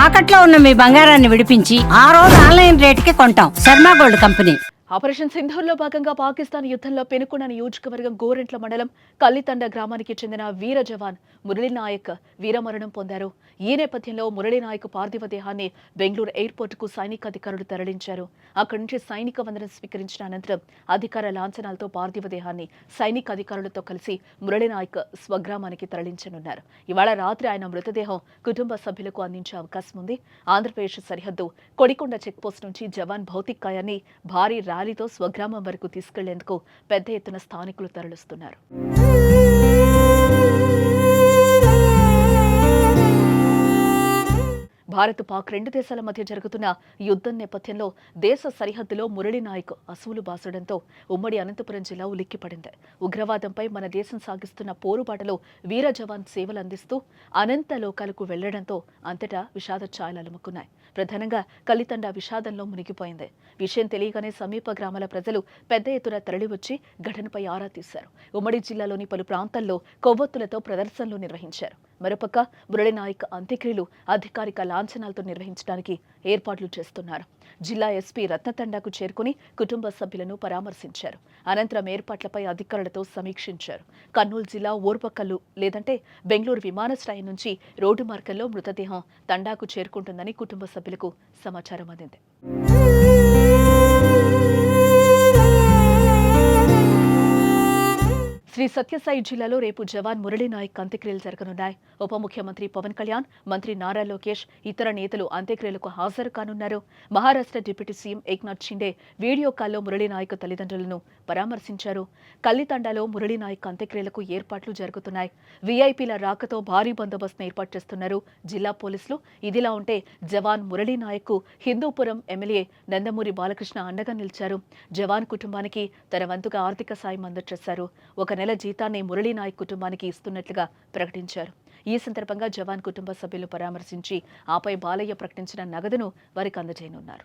తాకట్లో ఉన్న మీ బంగారాన్ని విడిపించి ఆ రోజు ఆన్లైన్ రేటుకి కొంటాం. Sharma gold company. ఆపరేషన్ సింధూర్లో భాగంగా పాకిస్తాన్ యుద్ధంలో పెనుకొండ నియోజకవర్గం గోరెంట్ల మండలం కల్లితండ గ్రామానికి చెందిన వీర జవాన్ మురళీ నాయక్ వీరమరణం పొందారు. ఈ నేపథ్యంలో మురళీ నాయక్ పార్థివ దేహాన్ని బెంగళూరు ఎయిర్పోర్టుకు సైనిక అధికారులు తరలించారు. అక్కడి నుంచి సైనిక వందనం స్వీకరించిన అనంతరం అధికార లాంఛనాలతో పార్థివ దేహాన్ని సైనిక అధికారులతో కలిసి మురళీ నాయక్ స్వగ్రామానికి తరలించనున్నారు. ఇవాళ రాత్రి ఆయన మృతదేహం కుటుంబ సభ్యులకు అందించే అవకాశం ఉంది. ఆంధ్రప్రదేశ్ సరిహద్దు కొడికొండ చెక్పోస్ట్ నుంచి జవాన్ భౌతికాయాన్ని భారీ ర్యాలీతో స్వగ్రామం వరకు తీసుకెళ్లేందుకు పెద్ద ఎత్తున స్థానికులు తరలిస్తున్నారు. భారత్ పాక్ రెండు దేశాల మధ్య జరుగుతున్న యుద్ధం నేపథ్యంలో దేశ సరిహద్దులో మురళీ నాయక్ అసువులు బాసడంతో ఉమ్మడి అనంతపురం జిల్లా ఉలిక్కిపడింది. ఉగ్రవాదంపై మన దేశం సాగిస్తున్న పోరుబాటలో వీర జవాన్ సేవలు అందిస్తూ అనంత లోకాలకు వెళ్లడంతో అంతటా విషాద ఛాయలు అలుముకున్నాయి. ప్రధానంగా కల్లితండ విషాదంలో మునిగిపోయింది. విషయం తెలియగానే సమీప గ్రామాల ప్రజలు పెద్ద ఎత్తున తరలివచ్చి ఘటనపై ఆరా తీశారు. ఉమ్మడి జిల్లాలోని పలు ప్రాంతాల్లో కొవ్వొత్తులతో ప్రదర్శనలు నిర్వహించారు. మరోపక్క మురళీ నాయక్ అంత్యక్రియలు అధికారిక లాంఛనాలతో నిర్వహించడానికి ఏర్పాట్లు చేస్తున్నారు. జిల్లా ఎస్పీ రత్నతండాకు చేరుకుని కుటుంబ సభ్యులను పరామర్శించారు. అనంతరం ఏర్పాట్లపై అధికారులతో సమీక్షించారు. కర్నూలు జిల్లా ఓర్వకల్లు లేదంటే బెంగళూరు విమానాశ్రయం నుంచి రోడ్డు మార్గంలో మృతదేహం తండాకు చేరుకుంటుందని కుటుంబ సభ్యులకు సమాచారం అందింది. శ్రీ సత్యసాయి జిల్లాలో రేపు జవాన్ మురళీ నాయక్ అంత్యక్రియలు జరగనున్నాయి. ఉప ముఖ్యమంత్రి పవన్ కళ్యాణ్, మంత్రి నారా లోకేష్, ఇతర నేతలు అంత్యక్రియలకు హాజరు కానున్నారు. Maharashtra deputy CM Eknath Shinde video కాల్లో మురళీ నాయక్ తల్లిదండ్రులను పరామర్శించారు. కల్లితండాలో మురళీ నాయక్ అంత్యక్రియలకు ఏర్పాట్లు జరుగుతున్నాయి. వీఐపీల రాకతో భారీ బందోబస్తును ఏర్పాటు చేస్తున్నారు జిల్లా పోలీసులు. ఇదిలా ఉంటే జవాన్ మురళీ నాయక్ హిందూపురం ఎమ్మెల్యే నందమూరి బాలకృష్ణ అండగా నిలిచారు. జవాన్ కుటుంబానికి తన వంతుగా ఆర్థిక సాయం అందజేశారు. ఒక నెల జీతాన్ని మురళీ నాయక్ కుటుంబానికి ఇస్తున్నట్లుగా ప్రకటించారు. ఈ సందర్భంగా జవాన్ కుటుంబ సభ్యులు పరామర్శించి ఆపై బాలయ్య ప్రకటించిన నగదును వారికి అందజేయనున్నారు.